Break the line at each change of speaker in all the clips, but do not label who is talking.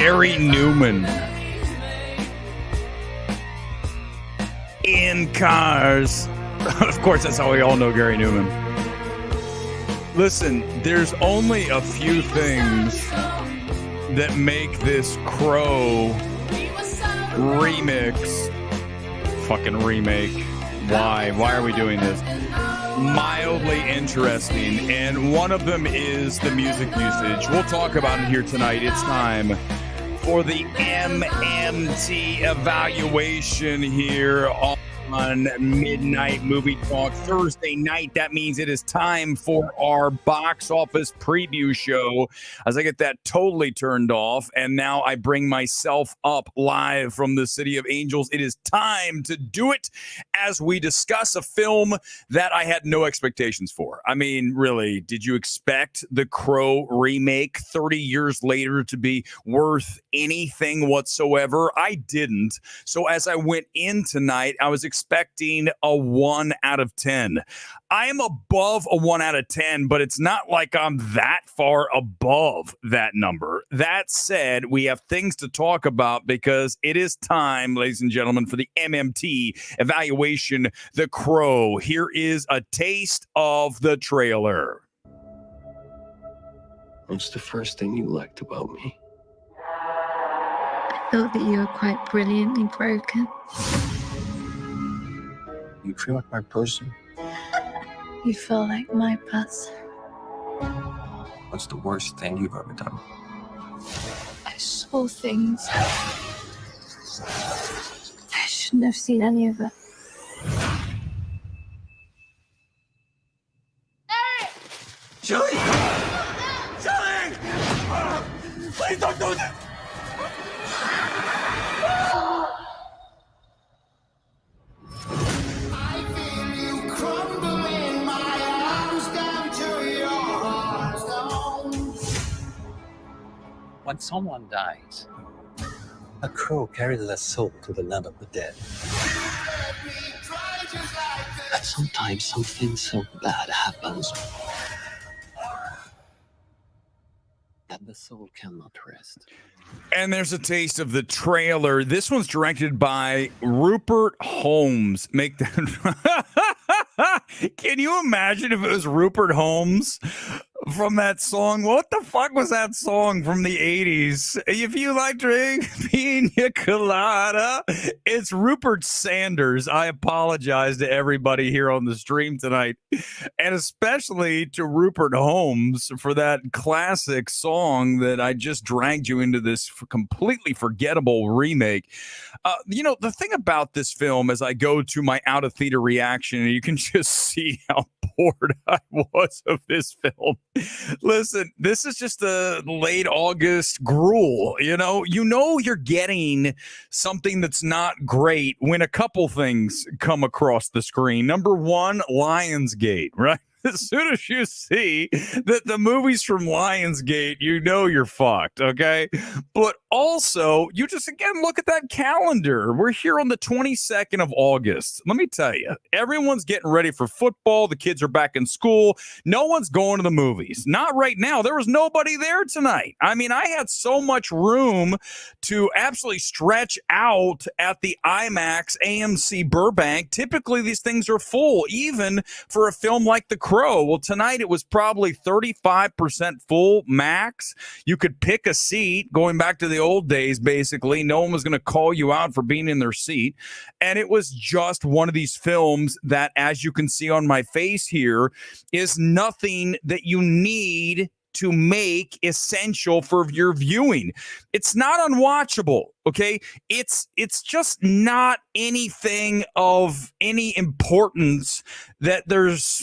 Gary Newman in Cars. Of course, that's how we all know Gary Newman. Listen, there's only a few things that make this Crow remix, fucking remake. Why are we doing this? Mildly interesting, and one of them is the music usage. We'll talk about it here tonight. It's time for the MMT evaluation here on Midnight Movie Talk Thursday night. That means it is time for our box office preview show as I get that totally turned off, and now I bring myself up live from the City of Angels. It is time to do it as we discuss a film that I had no expectations for. I mean, really, did you expect the Crow remake 30 years later to be worth anything whatsoever? I didn't. So as I went in tonight, I was expecting a 1 out of 10. I am above a 1 out of 10, but it's not like I'm that far above that number. That said, we have things to talk about because it is time, ladies and gentlemen, for the MMT evaluation, The Crow. Here is a taste of the trailer.
What's the first thing you liked about me?
I thought that you were quite brilliantly broken.
You feel like my person?
You feel like my person.
What's the worst thing you've ever done?
I saw things. I shouldn't have seen any of it.
Julie! Julie! Please don't do that!
When someone dies, a crow carries their soul to the land of the dead. But sometimes something so bad happens that the soul cannot rest.
And there's a taste of the trailer. This one's directed by Rupert Holmes. Make that. Can you imagine if it was Rupert Holmes from that song? What the fuck was that song from the 80s? If you like drink pina colada, it's Rupert Sanders. I apologize to everybody here on the stream tonight, and especially to Rupert Holmes for that classic song that I just dragged you into this completely forgettable remake. The thing about this film, as I go to my out of theater reaction, you can just see how bored I was of this film. Listen, this is just a late August gruel. You're getting something that's not great when a couple things come across the screen. Number one, Lionsgate, right? As soon as you see that the movie's from Lionsgate, you're fucked, okay? But also, you just, again, look at that calendar. We're here on the 22nd of August. Let me tell you, everyone's getting ready for football. The kids are back in school. No one's going to the movies. Not right now. There was nobody there tonight. I mean, I had so much room to absolutely stretch out at the IMAX AMC Burbank. Typically, these things are full, even for a film like The Crow. Well, tonight it was probably 35% full max. You could pick a seat, going back to the old days, basically. No one was going to call you out for being in their seat. And it was just one of these films that, as you can see on my face here, is nothing that you need to make essential for your viewing. It's not unwatchable, okay? It's just not anything of any importance that there's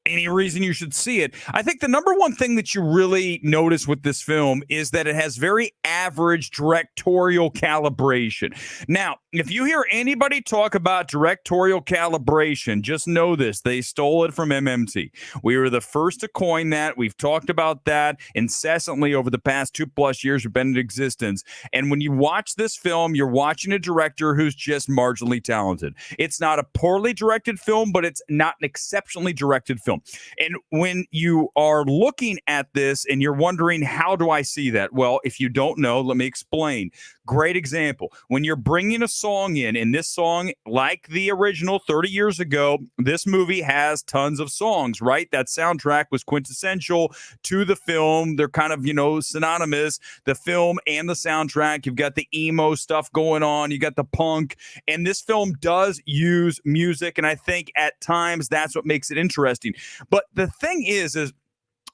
any reason you should see it. I think the number one thing that you really notice with this film is that it has very average directorial calibration. Now, if you hear anybody talk about directorial calibration, just know this: they stole it from MMT. We were the first to coin that. We've talked about that incessantly over the past 2+ years we've been in existence. And when you watch this film, you're watching a director who's just marginally talented. It's not a poorly directed film, but it's not an exceptionally directed film. film. And when you are looking at this and you're wondering, how do I see that? Well, if you don't know, let me explain. Great example. When you're bringing a song in, and this song, like the original 30 years ago, this movie has tons of songs, right? That soundtrack was quintessential to the film. They're kind of, synonymous, the film and the soundtrack. You've got the emo stuff going on. You got the punk. And this film does use music. And I think at times that's what makes it interesting. But the thing is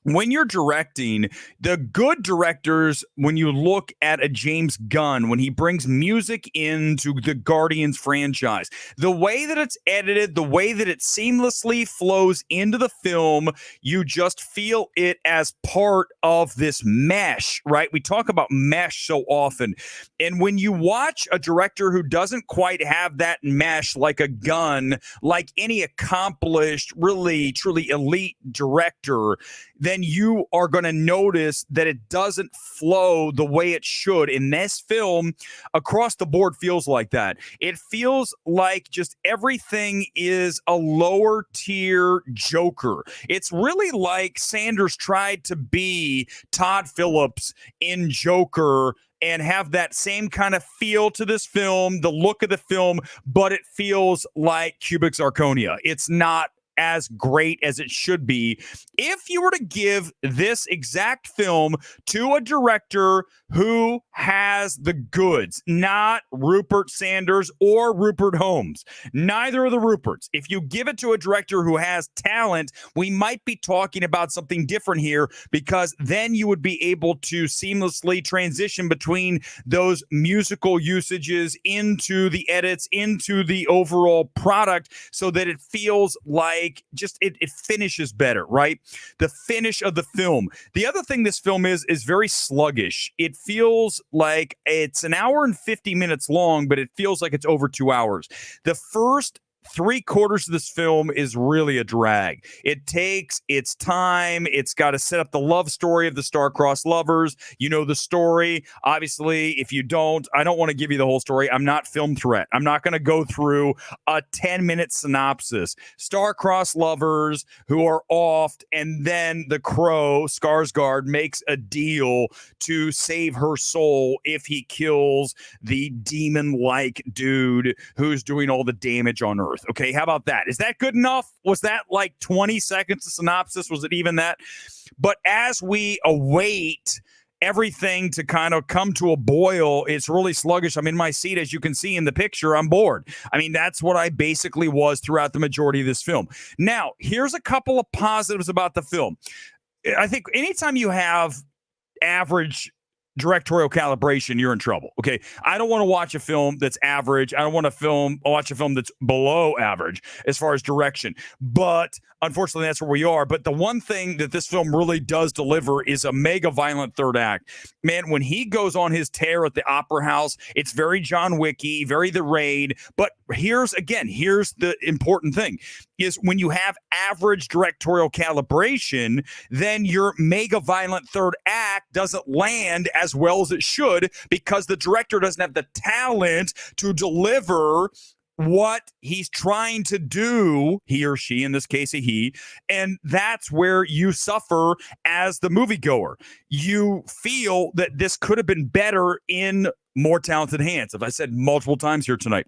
when you're directing, the good directors, when you look at a James Gunn, when he brings music into the Guardians franchise, the way that it's edited, the way that it seamlessly flows into the film, you just feel it as part of this mesh, right? We talk about mesh so often. And when you watch a director who doesn't quite have that mesh like a Gunn, like any accomplished, really, truly elite director, then you are going to notice that it doesn't flow the way it should. In this film, across the board feels like that. It feels like just everything is a lower tier Joker. It's really like Sanders tried to be Todd Phillips in Joker and have that same kind of feel to this film, the look of the film, but it feels like Kubrick's Zirconia. It's not as great as it should be. If you were to give this exact film to a director who has the goods, not Rupert Sanders or Rupert Holmes, neither of the Ruperts, if you give it to a director who has talent, we might be talking about something different here, because then you would be able to seamlessly transition between those musical usages into the edits, into the overall product, so that it feels like just it finishes better, right? The finish of the film. The other thing this film is very sluggish. It feels like it's an hour and 50 minutes long, but it feels like it's over 2 hours. The first 3/4 of this film is really a drag. It takes its time. It's got to set up the love story of the star-crossed lovers. You know the story. Obviously, if you don't, I don't want to give you the whole story. I'm not Film Threat. I'm not going to go through a 10-minute synopsis. Star-crossed lovers who are offed, and then the Crow, Skarsgård, makes a deal to save her soul if he kills the demon-like dude who's doing all the damage on Earth. Okay, how about that? Is that good enough? Was that like 20 seconds of synopsis? Was it even that? But as we await everything to kind of come to a boil, it's really sluggish. I'm in my seat, as you can see in the picture. I'm bored. I mean, that's what I basically was throughout the majority of this film. Now, here's a couple of positives about the film. I think anytime you have average directorial calibration, you're in trouble. Okay, I don't want to watch a film that's average. I don't want to watch a film that's below average as far as direction. But unfortunately, that's where we are. But the one thing that this film really does deliver is a mega violent third act. Man, when he goes on his tear at the Opera House, it's very John Wicky, very The Raid. But here's the important thing, is when you have average directorial calibration, then your mega violent third act doesn't land as well as it should, because the director doesn't have the talent to deliver what he's trying to do, he or she, in this case a he, and that's where you suffer as the moviegoer. You feel that this could have been better in more talented hands, as I said multiple times here tonight.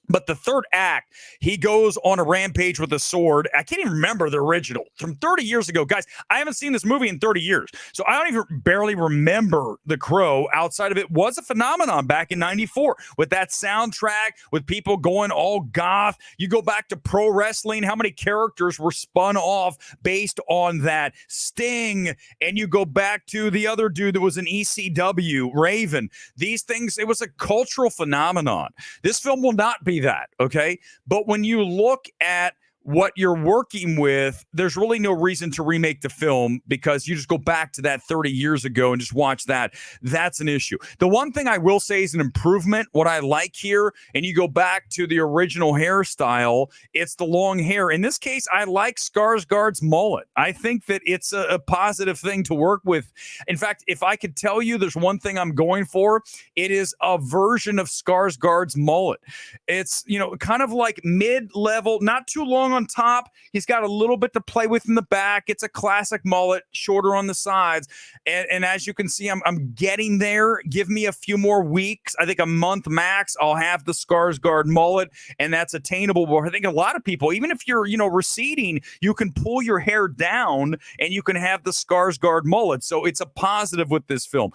But the third act, he goes on a rampage with a sword. I can't even remember the original from 30 years ago. Guys, I haven't seen this movie in 30 years. So I don't even barely remember The Crow. Outside of it was a phenomenon back in 94 with that soundtrack, with people going all goth. You go back to pro wrestling, how many characters were spun off based on that? Sting. And you go back to the other dude that was an ECW, Raven. These things, it was a cultural phenomenon. This film will not be that, okay? But when you look at what you're working with, there's really no reason to remake the film, because you just go back to that 30 years ago and just watch that. That's an issue. The one thing I will say is an improvement, what I like here, and you go back to the original hairstyle, it's the long hair. In this case, I like Skarsgård's mullet. I think that it's a positive thing to work with. In fact, if I could tell you there's one thing I'm going for, it is a version of Skarsgård's mullet. It's, kind of like mid-level, not too long long on top. He's got a little bit to play with in the back. It's a classic mullet, shorter on the sides. And as you can see, I'm getting there. Give me a few more weeks. I think a month max, I'll have the Skarsgård mullet, and that's attainable. But I think a lot of people, even if you're, receding, you can pull your hair down and you can have the Skarsgård mullet. So it's a positive with this film.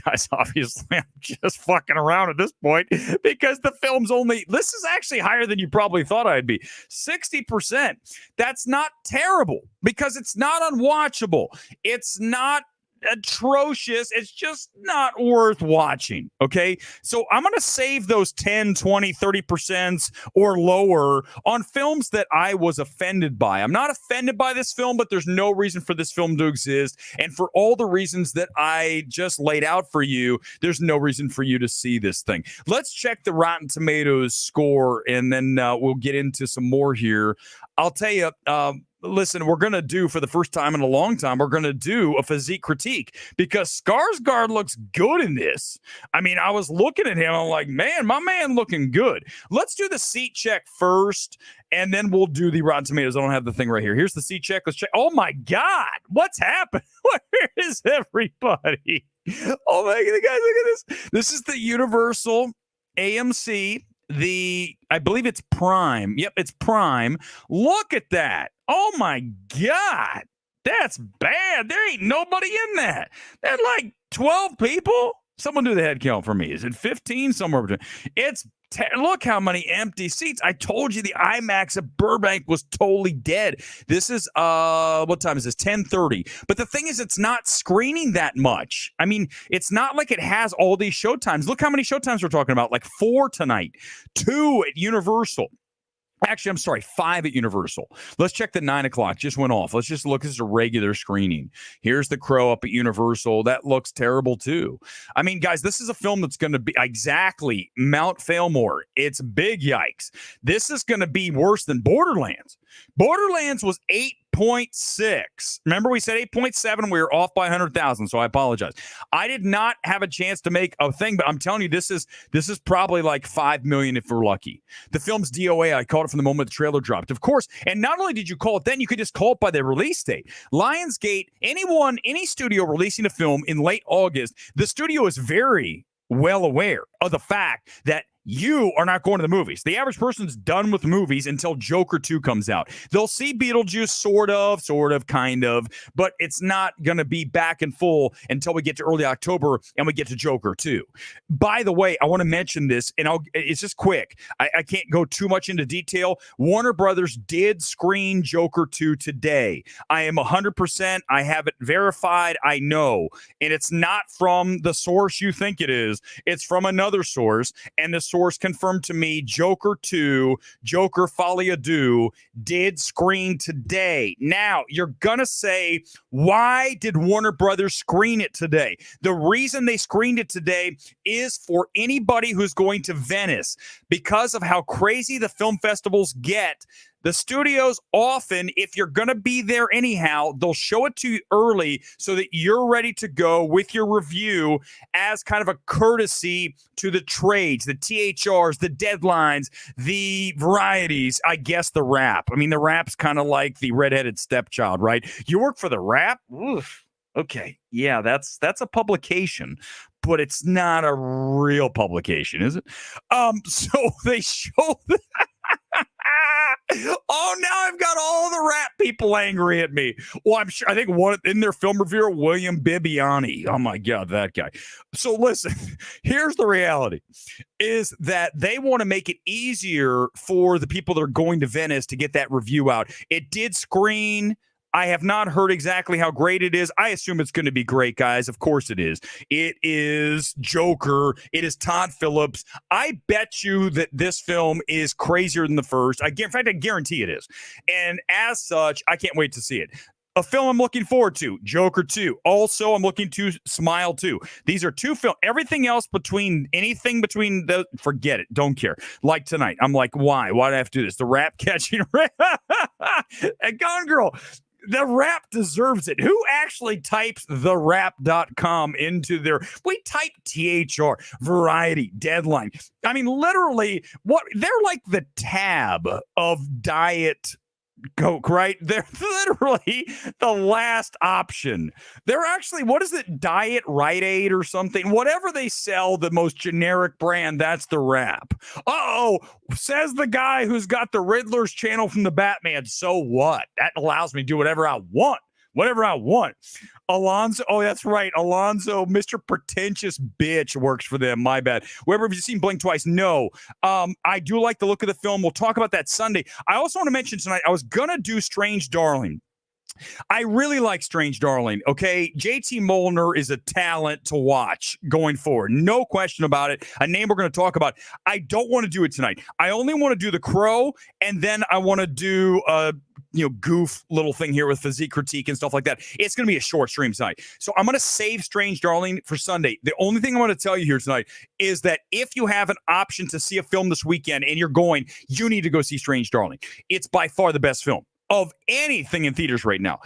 Guys, obviously, I'm just fucking around at this point because the film's this is actually higher than you probably thought I'd be. 60%. That's not terrible because it's not unwatchable. It's not atrocious. It's just not worth watching. Okay. So I'm going to save those 10, 20, 30% or lower on films that I was offended by. I'm not offended by this film, but there's no reason for this film to exist. And for all the reasons that I just laid out for you, there's no reason for you to see this thing. Let's check the Rotten Tomatoes score and then we'll get into some more here. I'll tell you, listen, we're going to do, for the first time in a long time, we're going to do a physique critique because Skarsgård looks good in this. I mean, I was looking at him. I'm like, man, my man looking good. Let's do the seat check first, and then we'll do the Rotten Tomatoes. I don't have the thing right here. Here's the seat check. Let's check. Oh, my God. What's happened? Where is everybody? Oh, my God, guys, look at this. This is the Universal AMC. I believe it's Prime. Yep, it's Prime. Look at that. Oh my God. That's bad. There ain't nobody in that. That's like 12 people. Someone do the head count for me. Is it 15? Somewhere between. Look how many empty seats. I told you the IMAX at Burbank was totally dead. This is what time is this? 10:30. But the thing is, it's not screening that much. I mean, it's not like it has all these showtimes. Look how many showtimes we're talking about. Like 4 tonight, 2 at Universal. Actually, I'm sorry, 5 at Universal. Let's check the 9 o'clock. Just went off. Let's just look. This is a regular screening. Here's The Crow up at Universal. That looks terrible, too. I mean, guys, this is a film that's going to be exactly Mount Failmore. It's big yikes. This is going to be worse than Borderlands. Borderlands was 8.6. Remember, we said 8.7. We were off by 100,000, so I apologize. I did not have a chance to make a thing, but I'm telling you, this is probably like 5 million if we're lucky. The film's DOA, I called it from the moment the trailer dropped, of course. And not only did you call it then, you could just call it by the release date. Lionsgate, any studio releasing a film in late August, the studio is very well aware of the fact that you are not going to the movies. The average person's done with movies until Joker 2 comes out. They'll see Beetlejuice, sort of, kind of, but it's not going to be back in full until we get to early October and we get to Joker 2. By the way, I want to mention this, and it's just quick. I can't go too much into detail. Warner Brothers did screen Joker 2 today. I am 100%. I have it verified. I know. And it's not from the source you think it is. It's from another source, and the source confirmed to me Joker 2, Joker Folie à Deux did screen today. Now, you're going to say, why did Warner Brothers screen it today? The reason they screened it today is for anybody who's going to Venice. Because of how crazy the film festivals get, the studios often, if you're going to be there anyhow, they'll show it to you early so that you're ready to go with your review as kind of a courtesy to the trades, the THRs, the deadlines, the varieties, I guess the Wrap. I mean, the Wrap's kind of like the redheaded stepchild, right? You work for the Wrap? Oof. Okay, yeah, that's a publication, but it's not a real publication, is it? So they show that. Oh, now I've got all the Wrap people angry at me. Well, I think one in their film reviewer, William Bibbiani. Oh my God, that guy. So listen, here's the reality is that they want to make it easier for the people that are going to Venice to get that review out. It did screen. I have not heard exactly how great it is. I assume it's going to be great, guys. Of course it is. It is Joker. It is Todd Phillips. I bet you that this film is crazier than the first. In fact, I guarantee it is. And as such, I can't wait to see it. A film I'm looking forward to, Joker 2. Also, I'm looking to Smile 2. These are 2 films. Everything else anything between the, forget it. Don't care. Like tonight, I'm like, why? Why do I have to do this? The Wrap catching and Gone Girl. The Wrap deserves it. Who actually types thewrap.com into their? We type THR, Variety, Deadline. I mean, literally, what they're like the tab of Diet Coke, right? They're literally the last option. They're actually, what is it? Diet Rite Aid or something? Whatever they sell, the most generic brand, that's the Wrap. Uh-oh, says the guy who's got the Riddler's channel from the Batman. So what? That allows me to do whatever I want. Whatever I want. Alonzo, oh, that's right. Alonzo, Mr. Pretentious Bitch works for them. My bad. Weber, have you seen Blink Twice? No. I do like the look of the film. We'll talk about that Sunday. I also want to mention tonight, I was going to do Strange Darling. I really like Strange Darling, okay? JT Molnar is a talent to watch going forward. No question about it. A name we're going to talk about. I don't want to do it tonight. I only want to do The Crow, and then I want to do goof little thing here with Physique Critique and stuff like that. It's going to be a short stream tonight. So I'm going to save Strange Darling for Sunday. The only thing I want to tell you here tonight is that if you have an option to see a film this weekend and you're going, you need to go see Strange Darling. It's by far the best film of anything in theaters right now.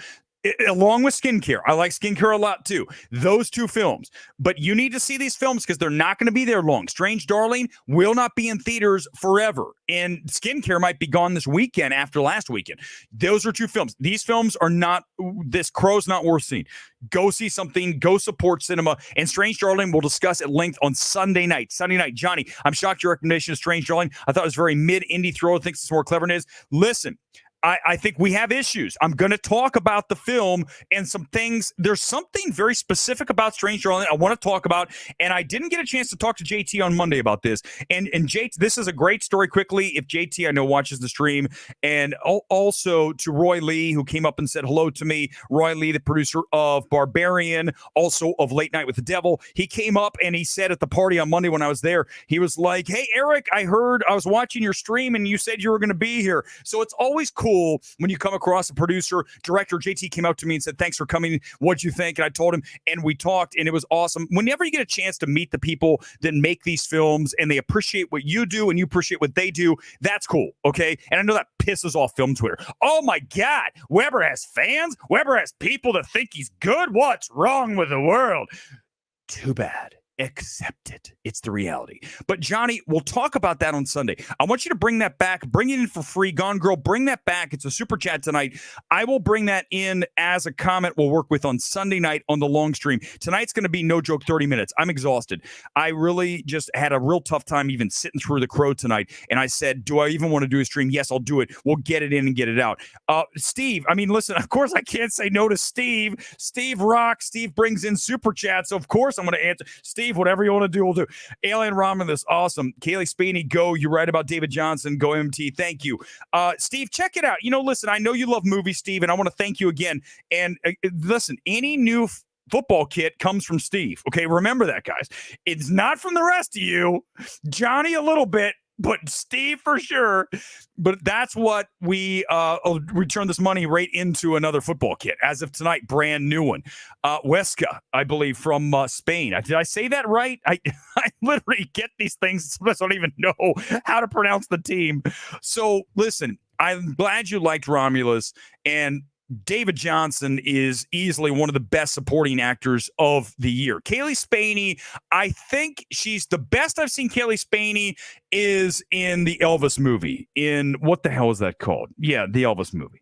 Along with Skincare. I like Skincare a lot too. Those two films. But you need to see these films because they're not going to be there long. Strange Darling will not be in theaters forever. And Skincare might be gone this weekend after last weekend. Those are two films. These films are not, this Crow's not worth seeing. Go see something. Go support cinema. And Strange Darling we'll discuss at length on Sunday night. Sunday night. Johnny, I'm shocked your recommendation of Strange Darling. I thought it was very mid-indie throw. Thinks it's more clever than it is. Listen. I think we have issues. I'm going to talk about the film and some things. There's something very specific about Strange Darling I want to talk about, and I didn't get a chance to talk to JT on Monday about this. And JT, this is a great story quickly. If JT, I know, watches the stream, and also to Roy Lee, who came up and said hello to me. Roy Lee, the producer of Barbarian, also of Late Night with the Devil. He came up and he said at the party on Monday when I was there, he was like, hey, Eric, I was watching your stream and you said you were going to be here. So it's always cool when you come across a producer, director. JT came out to me and said, thanks for coming. What'd you think? And I told him, and we talked, and it was awesome. Whenever you get a chance to meet the people that make these films and they appreciate what you do and you appreciate what they do, that's cool, okay? And I know that pisses off film Twitter. Oh my God, Weber has fans? Weber has people that think he's good? What's wrong with the world? Too bad. Accept it. It's the reality. But Johnny, we'll talk about that on Sunday. I want you to bring that back. Bring it in for free. Gone Girl, bring that back. It's a super chat tonight. I will bring that in as a comment we'll work with on Sunday night on the long stream. Tonight's going to be no joke 30 minutes. I'm exhausted. I really just had a real tough time even sitting through The Crow tonight. And I said, do I even want to do a stream? Yes, I'll do it. We'll get it in and get it out. Steve, I mean, listen, of course I can't say no to Steve. Steve rocks. Steve brings in super chats. So of course I'm going to answer. Steve, whatever you want to do, we'll do. Alien Ramen, this awesome. Kaylee Spaney, go. You're right about David Johnson. Go MT. Thank you. Steve, check it out. Listen, I know you love movies, Steve, and I want to thank you again. And listen, any new football kit comes from Steve. Okay, remember that, guys. It's not from the rest of you. Johnny a little bit, but Steve for sure. But that's what we return this money right into another football kit. As of tonight, brand new one. Huesca, I believe, from Spain. Did I say that right? I literally get these things. I don't even know how to pronounce the team. So listen, I'm glad you liked Romulus, and David Johnson is easily one of the best supporting actors of the year. Kaylee Spaney, I think she's the best I've seen. Kaylee Spaney is in the Elvis movie. In what the hell is that called? Yeah, the Elvis movie.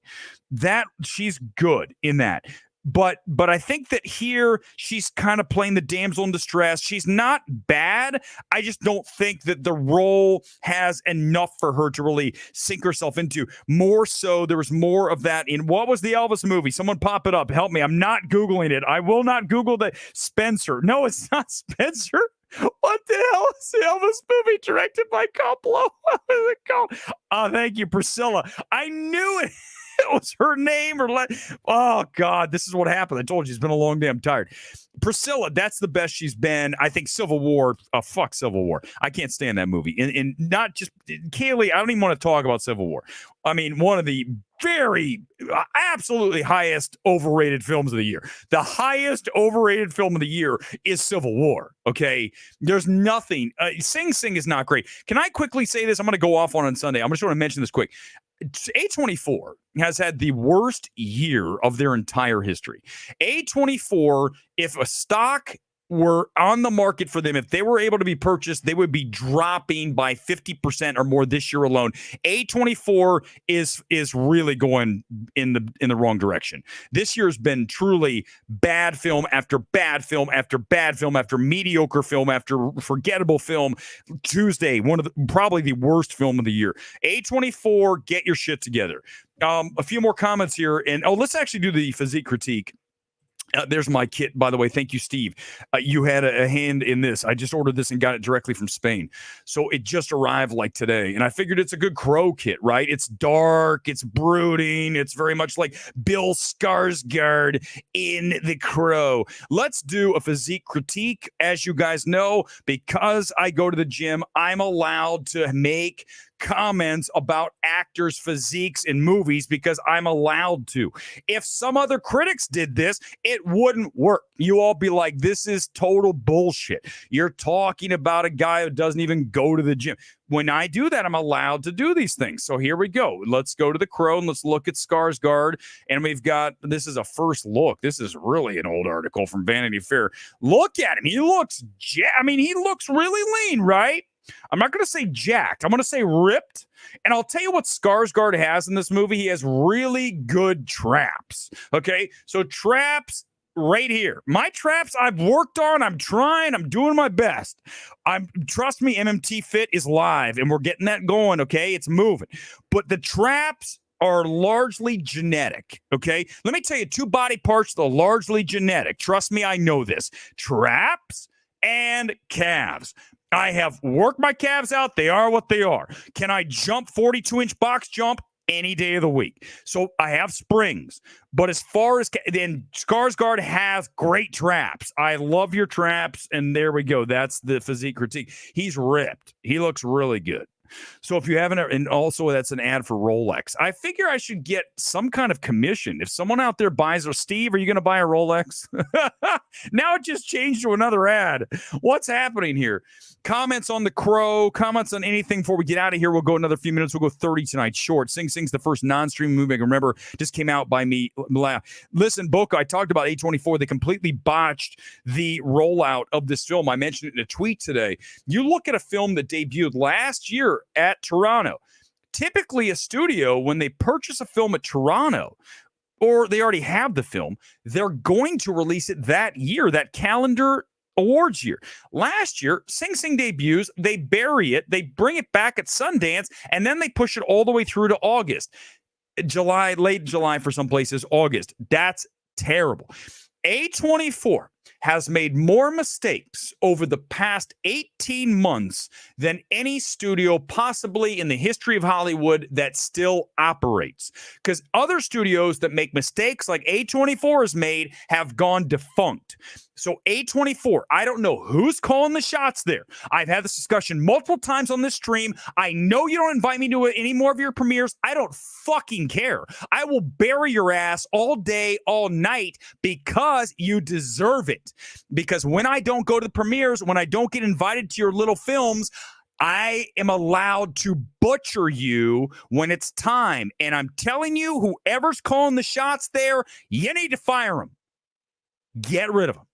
That she's good in that. But I think that here she's kind of playing the damsel in distress. She's not bad. I just don't think that the role has enough for her to really sink herself into. More so, there was more of that in what was the Elvis movie? Someone pop it up. Help me. I'm not Googling it. I will not Google the Spencer. No, it's not Spencer. What the hell is the Elvis movie directed by Coppola? What is it called? Thank you, Priscilla. I knew it. It was her name oh God, this is what happened. I told you it's been a long day. I'm tired. Priscilla, that's the best she's been. I think Civil War, fuck Civil War. I can't stand that movie. And not just Kaylee, I don't even want to talk about Civil War. I mean, one of the very absolutely highest overrated films of the year. The highest overrated film of the year is Civil War. Okay. There's nothing. Sing Sing is not great. Can I quickly say this? I'm going to go off on Sunday. I'm just going to mention this quick. A24 has had the worst year of their entire history. A24, if a stock were on the market for them, if they were able to be purchased, they would be dropping by 50% or more this year alone. A24 is really going in the wrong direction. This year's been truly bad film after bad film after bad film after mediocre film after forgettable film. Tuesday, probably the worst film of the year. A24, get your shit together. A few more comments here, and let's actually do the physique critique. There's my kit, by the way. Thank you, Steve. You had a hand in this. I just ordered this and got it directly from Spain. So it just arrived like today. And I figured it's a good Crow kit, right? It's dark. It's brooding. It's very much like Bill Skarsgård in The Crow. Let's do a physique critique. As you guys know, because I go to the gym, I'm allowed to make comments about actors' physiques in movies because I'm allowed to. If some other critics did this, it wouldn't work. You all be like, this is total bullshit. You're talking about a guy who doesn't even go to the gym. When I do that, I'm allowed to do these things. So here we go. Let's go to the Crow and let's look at Skarsgård. And we've got, this is a first look. This is really an old article from Vanity Fair. Look at him. He looks, he looks really lean, right? I'm not going to say jacked. I'm going to say ripped. And I'll tell you what Skarsgård has in this movie. He has really good traps. Okay, so traps right here. My traps I've worked on. I'm trying. I'm doing my best. Trust me, MMT Fit is live, and we're getting that going. Okay, it's moving. But the traps are largely genetic. Okay, let me tell you, two body parts that are largely genetic. Trust me, I know this. Traps and calves. I have worked my calves out. They are what they are. Can I jump 42-inch box jump any day of the week? So I have springs. But as far as then, Skarsgård has great traps. I love your traps. And there we go. That's the physique critique. He's ripped. He looks really good. So if you haven't, and also that's an ad for Rolex. I figure I should get some kind of commission. If someone out there buys a Steve, are you going to buy a Rolex? Now it just changed to another ad. What's happening here? Comments on The Crow, comments on anything before we get out of here. We'll go another few minutes. We'll go 30 tonight short. Sing Sing's the first non-stream movie I can remember. Just came out by me. Listen, Boca, I talked about A24. They completely botched the rollout of this film. I mentioned it in a tweet today. You look at a film that debuted last year at Toronto. Typically, a studio, when they purchase a film at Toronto, or they already have the film, they're going to release it that year, that calendar awards year. Last year, Sing Sing debuts, they bury it, they bring it back at Sundance, and then they push it all the way through to August. July, late July for some places, August. That's terrible. A24 has made more mistakes over the past 18 months than any studio possibly in the history of Hollywood that still operates. Because other studios that make mistakes like A24 has made have gone defunct. So A24, I don't know who's calling the shots there. I've had this discussion multiple times on this stream. I know you don't invite me to any more of your premieres. I don't fucking care. I will bury your ass all day, all night because you deserve it. Because when I don't go to the premieres, when I don't get invited to your little films, I am allowed to butcher you when it's time. And I'm telling you, whoever's calling the shots there, you need to fire them. Get rid of them.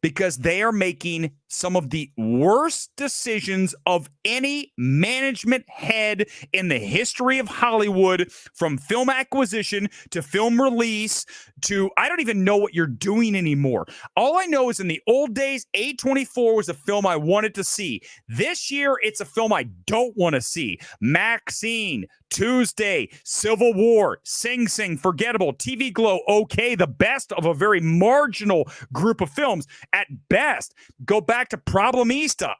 Because they are making some of the worst decisions of any management head in the history of Hollywood, from film acquisition to film release to, I don't even know what you're doing anymore. All I know is in the old days, A24 was a film I wanted to see. This year, it's a film I don't want to see. Maxine, Tuesday, Civil War, Sing Sing, forgettable, TV Glow, okay, the best of a very marginal group of films. At best, go back to Problemista.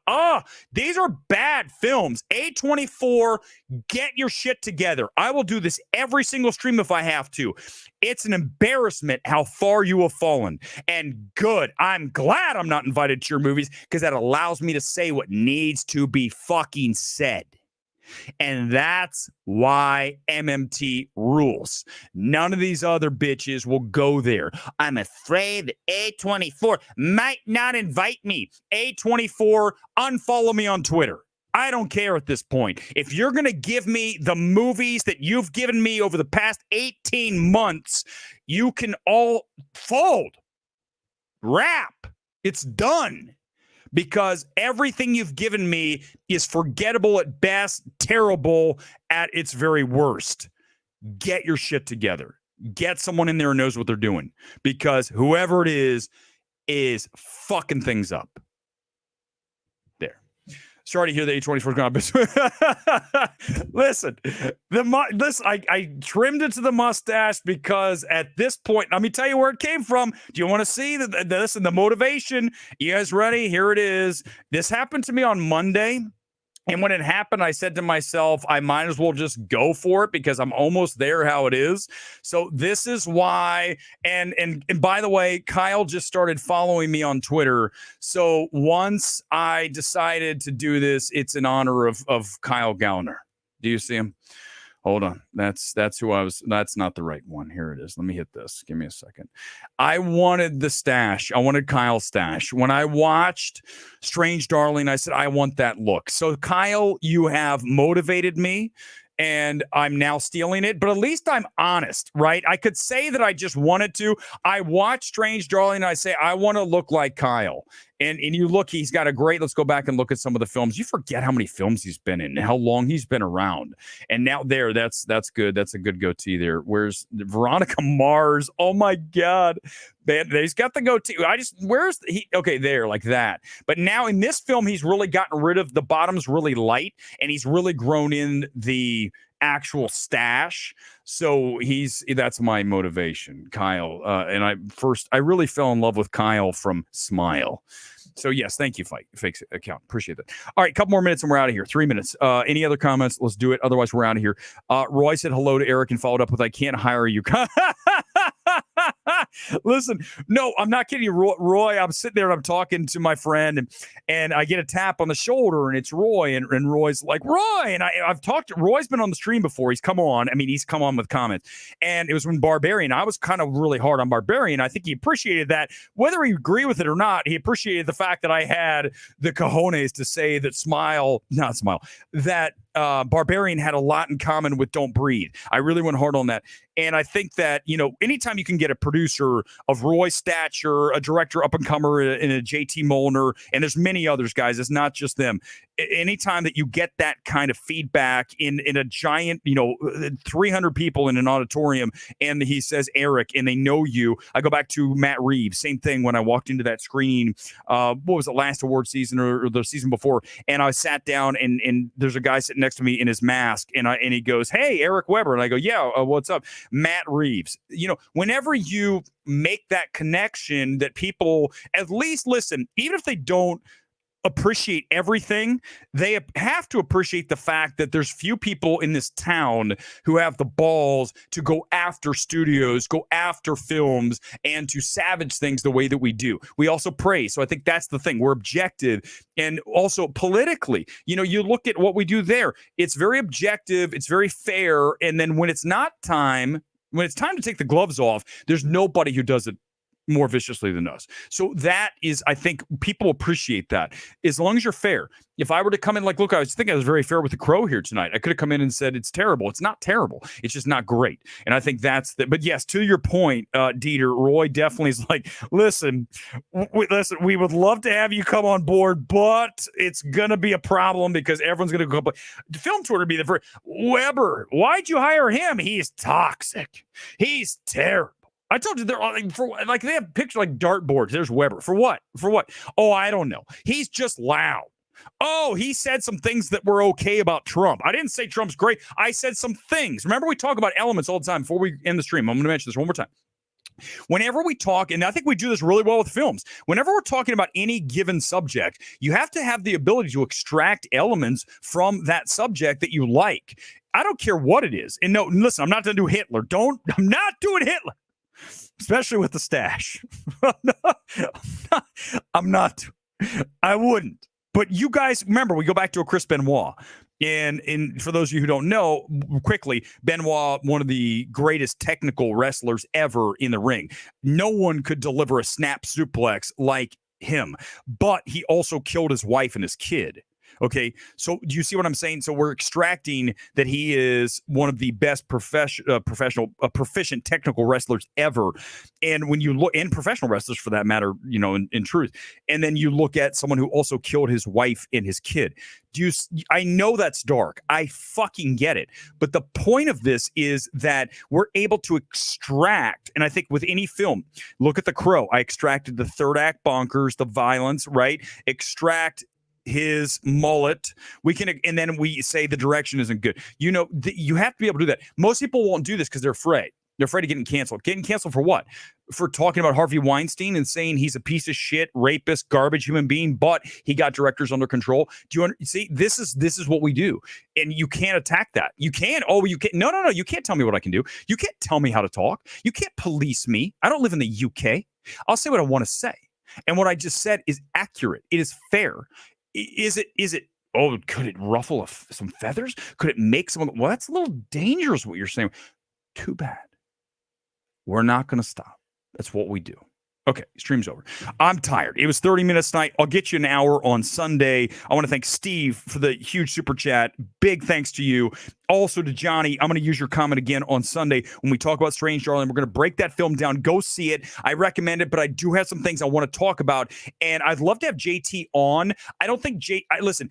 These are bad films. A24, get your shit together. I will do this every single stream if I have to. It's an embarrassment how far you have fallen. And good. I'm glad I'm not invited to your movies because that allows me to say what needs to be fucking said. And that's why MMT rules. None of these other bitches will go there. I'm afraid that A24 might not invite me. A24, unfollow me on Twitter. I don't care at this point. If you're going to give me the movies that you've given me over the past 18 months, you can all fold. Wrap. It's done. Because everything you've given me is forgettable at best, terrible at its very worst. Get your shit together. Get someone in there who knows what they're doing. Because whoever it is fucking things up. There. Sorry to hear the A24 gone. Listen, I trimmed it to the mustache because at this point, let me tell you where it came from. Do you want to see the motivation? You guys ready? Here it is. This happened to me on Monday. And when it happened, I said to myself, I might as well just go for it because I'm almost there how it is. So this is why. And by the way, Kyle just started following me on Twitter. So once I decided to do this, it's in honor of Kyle Gallner. Do you see him? Hold on. That's who I was. That's not the right one. Here it is. Let me hit this. Give me a second. I wanted the stash. I wanted Kyle's stash. When I watched Strange Darling, I said, I want that look. So Kyle, you have motivated me and I'm now stealing it, but at least I'm honest, right? I could say that I just wanted to. I watched Strange Darling and I say, I want to look like Kyle. And you look, he's got a great, let's go back and look at some of the films. You forget how many films he's been in and how long he's been around. And now that's good. That's a good goatee there. Where's Veronica Mars? Oh my God. Man, he's got the goatee. Okay, there, like that. But now in this film, he's really gotten rid of the bottom's really light and he's really grown in the actual stash. So that's my motivation, Kyle. And I really fell in love with Kyle from Smile. So yes, thank you, fake account. Appreciate that. All right, couple more minutes and we're out of here. 3 minutes. Any other comments? Let's do it. Otherwise, we're out of here. Roy said hello to Eric and followed up with, I can't hire you. Listen, no, I'm not kidding you, Roy. I'm sitting there and I'm talking to my friend and I get a tap on the shoulder and it's Roy and Roy's like, Roy. And I've talked to Roy's been on the stream before. He's come on. I mean, he's come on with comments. And it was when Barbarian, I was kind of really hard on Barbarian. I think he appreciated that. Whether he agreed with it or not, he appreciated the fact that I had the cojones to say that that Barbarian had a lot in common with Don't Breathe. I really went hard on that. And I think that, anytime you can get a producer of Roy's stature, a director up-and-comer in a JT Molnar, and there's many others, guys, it's not just them. Anytime that you get that kind of feedback in a giant, 300 people in an auditorium, and he says Erick, and they know you. I go back to Matt Reeves, same thing when I walked into that screening, what was it, last award season or the season before, and I sat down, and there's a guy sitting next to me in his mask, and he goes, hey, Erick Weber, and I go, yeah, what's up? Matt Reeves. Whenever you make that connection that people at least listen, even if they don't appreciate everything, they have to appreciate the fact that there's few people in this town who have the balls to go after studios, go after films, and to savage things the way that we do. We also praise. So I think that's the thing. We're objective. And also politically, you look at what we do there. It's very objective. It's very fair. And then when it's time to take the gloves off, there's nobody who does it more viciously than us. So that is, I think people appreciate that as long as you're fair. If I were to come in look, I was very fair with the Crow here tonight. I could have come in and said it's terrible. It's not terrible. It's just not great. And I think but yes, to your point, Dieter, Roy definitely is like, listen, we would love to have you come on board, but it's going to be a problem because everyone's going to go, the film tour would be the first. Weber, why'd you hire him? He's toxic. He's terrible. I told you they're they have pictures like dartboards. There's Weber. For what? Oh, I don't know. He's just loud. Oh, he said some things that were okay about Trump. I didn't say Trump's great. I said some things. Remember, we talk about elements all the time before we end the stream. I'm going to mention this one more time. Whenever we talk, and I think we do this really well with films, whenever we're talking about any given subject, you have to have the ability to extract elements from that subject that you like. I don't care what it is. And no, listen, I'm not going to do Hitler. I'm not doing Hitler. Especially with the stash. I'm not. I wouldn't. But you guys, remember, we go back to a Chris Benoit. And for those of you who don't know, quickly, Benoit, one of the greatest technical wrestlers ever in the ring. No one could deliver a snap suplex like him. But he also killed his wife and his kid. Okay, so do you see what I'm saying? So we're extracting that he is one of the best proficient technical wrestlers ever, and when you look, and professional wrestlers for that matter, in truth, and then you look at someone who also killed his wife and his kid. I know that's dark. I fucking get it, but the point of this is that we're able to extract, and I think with any film, look at The Crow. I extracted the third act bonkers, the violence, right? Extract his mullet. And then we say the direction isn't good. You have to be able to do that. Most people won't do this because they're afraid. They're afraid of getting canceled. Getting canceled for what? For talking about Harvey Weinstein and saying he's a piece of shit, rapist, garbage human being, but he got directors under control. Do you see? This is what we do, and you can't attack that. You can't. Oh, you can't. No. You can't tell me what I can do. You can't tell me how to talk. You can't police me. I don't live in the UK. I'll say what I want to say, and what I just said is accurate. It is fair. Is it? Oh, could it ruffle some feathers? Could it make someone? Well, that's a little dangerous. What you're saying. Too bad. We're not going to stop. That's what we do. Okay, stream's over. I'm tired. It was 30 minutes tonight. I'll get you an hour on Sunday. I want to thank Steve for the huge super chat. Big thanks to you. Also to Johnny, I'm going to use your comment again on Sunday when we talk about Strange Darling. We're going to break that film down. Go see it. I recommend it, but I do have some things I want to talk about, and I'd love to have JT on. I don't think listen,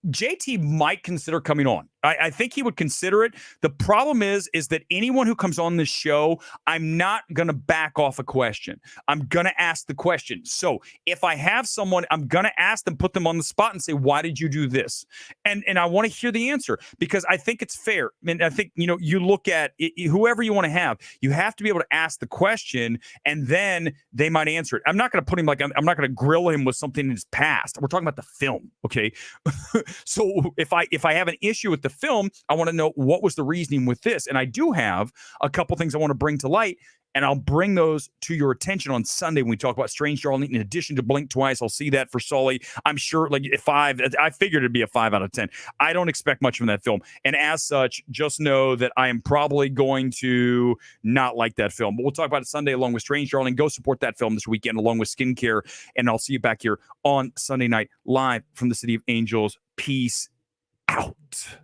JT might consider coming on. I think he would consider it. The problem is that anyone who comes on this show, I'm not going to back off a question. I'm going to ask the question. So if I have someone, I'm going to ask them, put them on the spot and say, why did you do this? And I want to hear the answer because I think it's fair. And I think, you look at whoever you want to have, you have to be able to ask the question and then they might answer it. I'm not going to put him I'm not going to grill him with something in his past. We're talking about the film. Okay. So if I have an issue with the film, I want to know what was the reasoning with this. And I do have a couple things I want to bring to light, and I'll bring those to your attention on Sunday when we talk about Strange Darling. In addition to Blink Twice, I'll see that for Sully. I'm sure I figured it'd be a 5 out of 10. I don't expect much from that film. And as such, just know that I am probably going to not like that film. But we'll talk about it Sunday along with Strange Darling. Go support that film this weekend along with Skincare. And I'll see you back here on Sunday night live from the City of Angels. Peace out.